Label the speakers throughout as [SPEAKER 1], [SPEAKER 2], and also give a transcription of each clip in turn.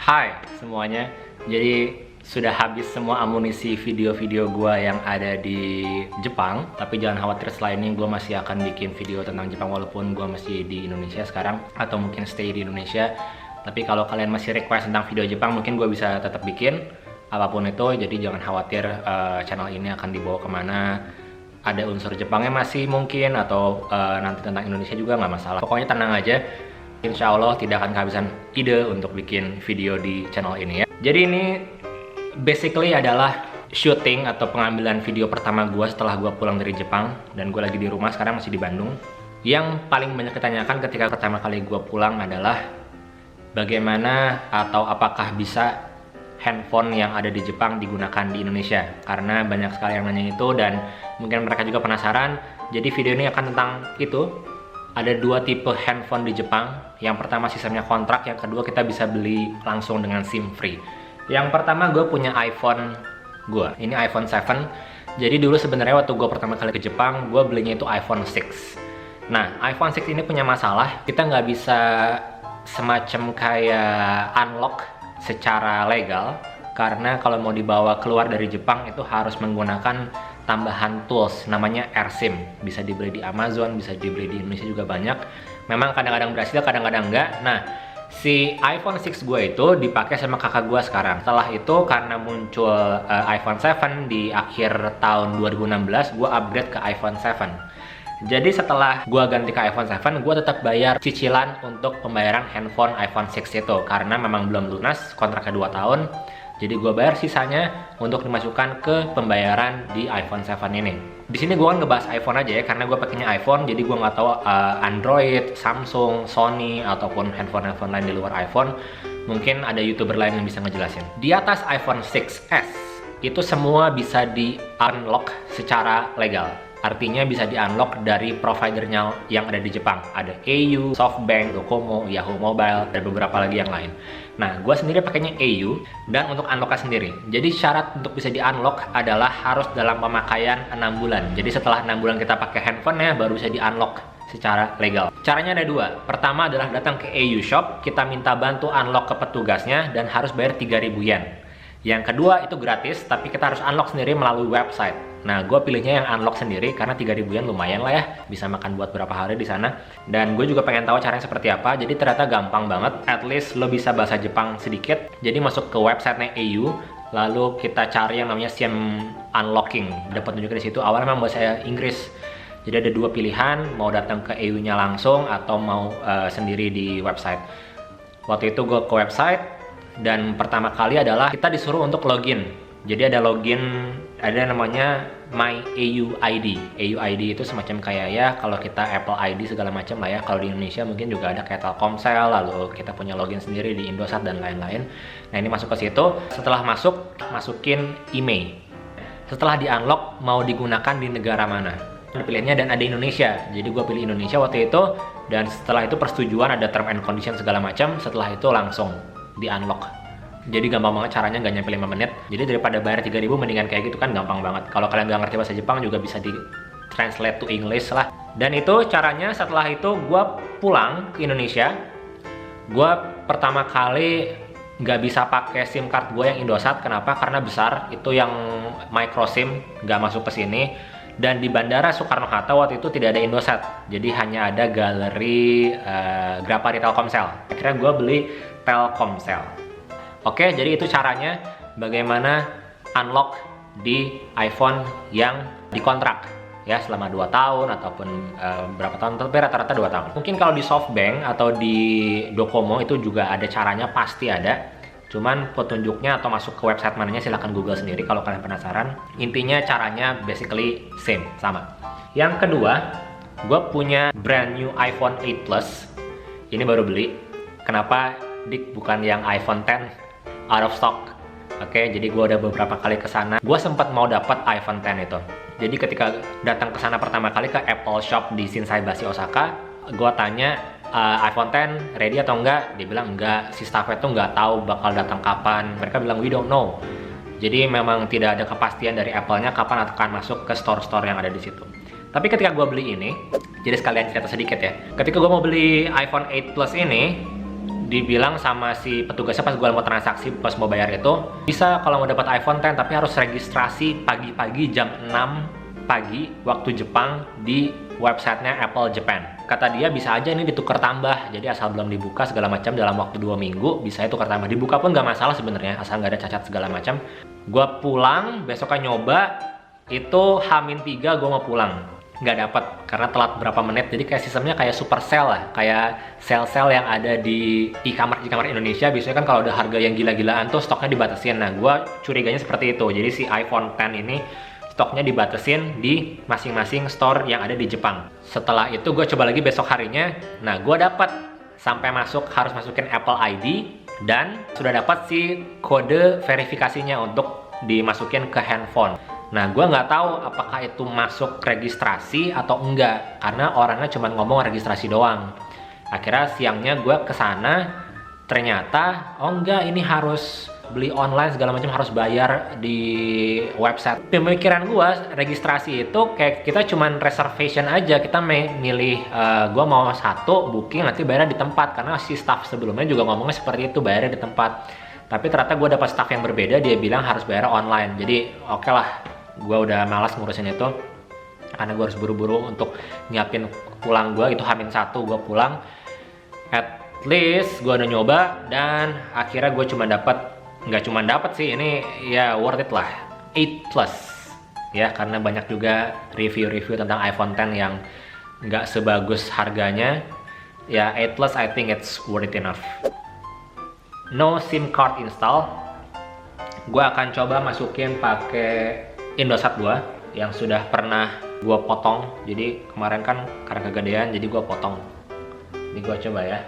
[SPEAKER 1] Hai semuanya, jadi sudah habis semua amunisi video-video gua yang ada di Jepang. Tapi jangan khawatir, setelah ini gue masih akan bikin video tentang Jepang walaupun gue masih di Indonesia sekarang, atau mungkin stay di Indonesia. Tapi kalau kalian masih request tentang video Jepang, mungkin gue bisa tetap bikin apapun itu. Jadi jangan khawatir, channel ini akan dibawa kemana. Ada unsur Jepangnya masih mungkin, atau nanti tentang Indonesia juga nggak masalah. Pokoknya tenang aja, insya Allah tidak akan kehabisan ide untuk bikin video di channel ini ya. Jadi ini basically adalah syuting atau pengambilan video pertama gue setelah gue pulang dari Jepang. Dan gue lagi di rumah sekarang, masih di Bandung. Yang paling banyak ditanyakan ketika pertama kali gue pulang adalah bagaimana atau apakah bisa handphone yang ada di Jepang digunakan di Indonesia. Karena banyak sekali yang nanya itu dan mungkin mereka juga penasaran. Jadi video ini akan tentang itu. Ada dua tipe handphone di Jepang. Yang pertama sistemnya kontrak, yang kedua kita bisa beli langsung dengan SIM free. Yang pertama gue punya iPhone gue. Ini iPhone 7. Jadi dulu sebenarnya waktu gue pertama kali ke Jepang, gue belinya itu iPhone 6. Nah, iPhone 6 ini punya masalah. Kita nggak bisa semacam kayak unlock secara legal. Karena kalau mau dibawa keluar dari Jepang itu harus menggunakan tambahan tools namanya AirSIM. Bisa dibeli di Amazon, bisa dibeli di Indonesia juga banyak. Memang kadang-kadang berhasil, kadang-kadang enggak. Nah, si iPhone 6 gue itu dipakai sama kakak gue sekarang. Setelah itu karena muncul iPhone 7 di akhir tahun 2016, gue upgrade ke iPhone 7. Jadi setelah gue ganti ke iPhone 7, gue tetap bayar cicilan untuk pembayaran handphone iPhone 6 itu. Karena memang belum lunas, kontraknya 2 tahun. Jadi gue bayar sisanya untuk dimasukkan ke pembayaran di iPhone 7 ini. Di sini gue kan ngebahas iPhone aja ya, karena gue pakainya iPhone, jadi gue nggak tahu Android, Samsung, Sony, ataupun handphone-handphone lain di luar iPhone. Mungkin ada YouTuber lain yang bisa ngejelasin. Di atas iPhone 6s, itu semua bisa di-unlock secara legal. Artinya bisa di-unlock dari providernya yang ada di Jepang. Ada au, SoftBank, Docomo, Yahoo Mobile, dan beberapa lagi yang lain. Nah, gue sendiri pakainya au, dan untuk unlocknya sendiri. Jadi syarat untuk bisa di-unlock adalah harus dalam pemakaian 6 bulan. Jadi setelah 6 bulan kita pakai handphonenya, baru bisa di-unlock secara legal. Caranya ada dua. Pertama adalah datang ke au shop, kita minta bantu unlock ke petugasnya, dan harus bayar 3.000 yen. Yang kedua itu gratis, tapi kita harus unlock sendiri melalui website. Nah, gue pilihnya yang unlock sendiri karena 3.000 yen lumayan lah ya, bisa makan buat berapa hari di sana. Dan gue juga pengen tahu caranya seperti apa. Jadi ternyata gampang banget. At least lo bisa bahasa Jepang sedikit. Jadi masuk ke websitenya au, lalu kita cari yang namanya SIM unlocking. Dapat tunjukin di situ. Awalnya memang bahasa Inggris. Jadi ada dua pilihan, mau datang ke au-nya langsung atau mau sendiri di website. Waktu itu gue ke website. Dan pertama kali adalah kita disuruh untuk login. Jadi ada login, ada namanya My AU ID. AU ID itu semacam kayak ya kalau kita Apple ID segala macam lah ya. Kalau di Indonesia mungkin juga ada kayak Telkomsel, lalu kita punya login sendiri di Indosat dan lain-lain. Nah, ini masuk ke situ. Setelah masuk, masukin email. Setelah di unlock, mau digunakan di negara mana? Pilihnya dan ada Indonesia. Jadi gue pilih Indonesia waktu itu. Dan setelah itu persetujuan, ada term and condition segala macam. Setelah itu langsung di unlock. Jadi gampang banget caranya, nggak nyampe 5 menit. Jadi daripada bayar 3.000 mendingan kayak gitu kan, gampang banget. Kalau kalian nggak ngerti bahasa Jepang juga bisa di translate to English lah. Dan itu caranya. Setelah itu gue pulang ke Indonesia. Gue pertama kali nggak bisa pakai SIM card gue yang Indosat. Kenapa? Karena besar. Itu yang micro SIM nggak masuk ke sini. Dan di Bandara Soekarno-Hatta waktu itu tidak ada Indosat. Jadi hanya ada galeri Grapari Telkomsel. Akhirnya gue beli Telkomsel. Oke, jadi itu caranya bagaimana unlock di iPhone yang dikontrak ya selama 2 tahun ataupun berapa tahun, tapi rata-rata 2 tahun. Mungkin kalau di SoftBank atau di Docomo itu juga ada caranya, pasti ada. Cuman petunjuknya atau masuk ke website mananya silahkan Google sendiri kalau kalian penasaran. Intinya caranya basically same, sama. Yang kedua, gue punya brand new iPhone 8 Plus. Ini baru beli. Kenapa Dik bukan yang iPhone 10? Out of stock. Oke, jadi gue udah beberapa kali ke sana. Gue sempat mau dapat iPhone 10 itu. Jadi ketika datang ke sana pertama kali ke Apple Shop di Shinsaibashi Osaka, gue tanya iPhone 10 ready atau enggak? Dia bilang enggak. Si staffnya tuh nggak tahu bakal datang kapan. Mereka bilang we don't know. Jadi memang tidak ada kepastian dari Apple-nya kapan akan masuk ke store-store yang ada di situ. Tapi ketika gue beli ini, jadi sekalian cerita sedikit ya. Ketika gue mau beli iPhone 8 Plus ini, dibilang sama si petugasnya pas gue mau transaksi, pas mau bayar itu, bisa kalau mau dapat iPhone X tapi harus registrasi pagi-pagi jam 6 pagi waktu Jepang di websitenya Apple Japan. Kata dia bisa aja ini ditukar tambah, jadi asal belum dibuka segala macam dalam waktu 2 minggu bisa tukar tambah. Dibuka pun nggak masalah sebenarnya, asal nggak ada cacat segala macam. Gue pulang besoknya nyoba, itu H-3 gue mau pulang, nggak dapat karena telat berapa menit. Jadi kayak sistemnya kayak Supercell lah, kayak sel-sel yang ada di e-commerce Indonesia. Biasanya kan kalau ada harga yang gila-gilaan tuh stoknya dibatasin. Nah gue curiganya seperti itu. Jadi si iPhone X ini stoknya dibatasin di masing-masing store yang ada di Jepang. Setelah itu gue coba lagi besok harinya, nah gue dapat sampai masuk, harus masukin Apple ID dan sudah dapat si kode verifikasinya untuk dimasukin ke handphone. Nah, gue nggak tahu apakah itu masuk registrasi atau enggak, karena orangnya cuma ngomong registrasi doang. Akhirnya siangnya gue kesana, ternyata oh enggak, ini harus beli online segala macam, harus bayar di website. Pemikiran gue registrasi itu kayak kita cuma reservation aja, kita milih gue mau satu booking nanti bayarnya di tempat, karena si staff sebelumnya juga ngomongnya seperti itu, bayarnya di tempat. Tapi ternyata gue dapat staff yang berbeda, dia bilang harus bayar online. Jadi oke lah, gue udah malas ngurusin itu karena gue harus buru-buru untuk nyiapin pulang gue. Itu H-1 gue pulang. At least gue udah nyoba dan akhirnya gue cuma dapat, nggak cuma dapat sih, ini ya worth it lah, 8+ ya, karena banyak juga review-review tentang iPhone X yang nggak sebagus harganya. Ya 8+ I think it's worth it enough. No SIM card install. Gue akan coba masukin pakai Indosat gue yang sudah pernah gue potong. Jadi kemarin kan karena kegedean jadi gue potong. Ini gue coba ya.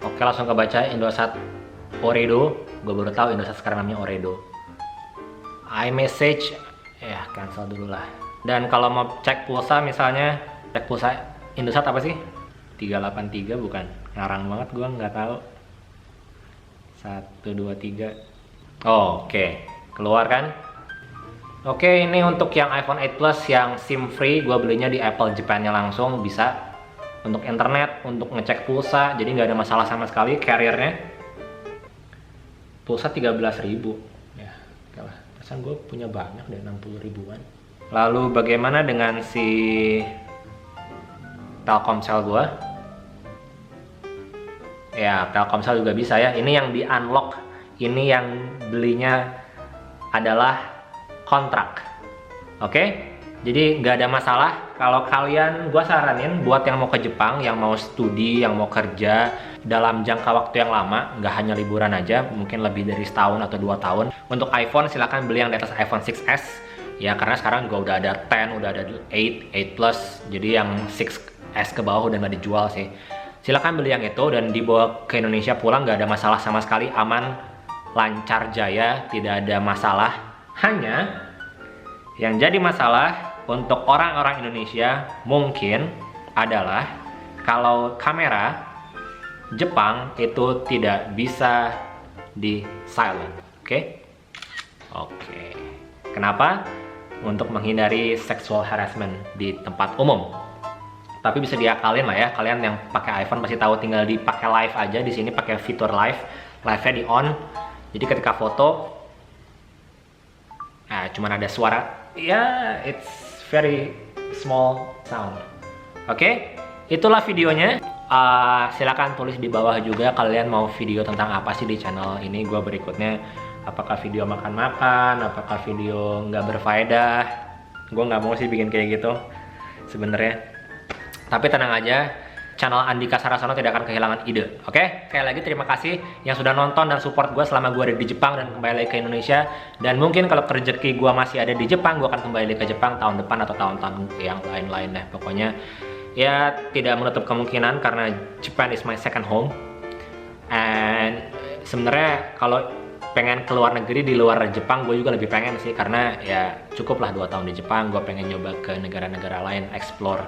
[SPEAKER 1] Oke, langsung kebaca Indosat Oredo. Gue baru tahu Indosat sekarang namanya Oredo. iMessage ya cancel dulu lah. Dan kalau mau cek pulsa, misalnya cek pulsa Indosat apa sih? 383 bukan? Ngarang banget, gue nggak tahu. 123. Oh, oke. Keluar kan? Oke, ini untuk yang iPhone 8 Plus yang SIM free, gue belinya di Apple Japan-nya langsung, bisa untuk internet, untuk ngecek pulsa, jadi nggak ada masalah sama sekali. Carrier-nya pulsa 13.000 ya, kalah. Pesan gue punya banyak deh, 60 ribuan. Lalu bagaimana dengan si Telkomsel gue? Ya, Telkomsel juga bisa ya. Ini yang di unlock, ini yang belinya adalah kontrak. Oke? Jadi nggak ada masalah. Kalau kalian, gue saranin buat yang mau ke Jepang, yang mau studi, yang mau kerja dalam jangka waktu yang lama, nggak hanya liburan aja, mungkin lebih dari setahun atau 2 tahun. Untuk iPhone silahkan beli yang di atas iPhone 6s. Ya karena sekarang gue udah ada 10, udah ada 8 Plus, jadi yang 6s ke bawah udah nggak dijual sih. Silahkan beli yang itu dan dibawa ke Indonesia pulang, nggak ada masalah sama sekali, aman, lancar jaya, tidak ada masalah. Hanya yang jadi masalah untuk orang-orang Indonesia mungkin adalah kalau kamera Jepang itu tidak bisa di silent. Oke. Kenapa? Untuk menghindari sexual harassment di tempat umum. Tapi bisa diakalin lah ya, kalian yang pakai iPhone pasti tahu, tinggal dipakai live aja. Di sini pakai fitur live-nya di on. Jadi ketika foto, cuman ada suara. Ya, it's very small sound. Oke, itulah videonya. Silakan tulis di bawah juga kalian mau video tentang apa sih di channel ini gue berikutnya. Apakah video makan-makan, apakah video nggak berfaedah. Gue nggak mau sih bikin kayak gitu sebenarnya. Tapi tenang aja, channel Andika Sarasono tidak akan kehilangan ide. Oke? Sekali lagi terima kasih yang sudah nonton dan support gue selama gue ada di Jepang dan kembali lagi ke Indonesia. Dan mungkin kalau rezeki gue masih ada di Jepang, gue akan kembali ke Jepang tahun depan atau tahun-tahun yang lain-lain deh. Pokoknya ya tidak menutup kemungkinan karena Japan is my second home. And sebenarnya kalau pengen keluar negeri di luar Jepang, gue juga lebih pengen sih, karena ya cukuplah 2 tahun di Jepang. Gue pengen nyoba ke negara-negara lain, explore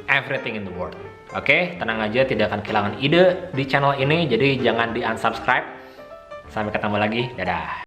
[SPEAKER 1] everything in the world. Oke, tenang aja, tidak akan kehilangan ide di channel ini, jadi jangan di unsubscribe. Sampai ketemu lagi, dadah.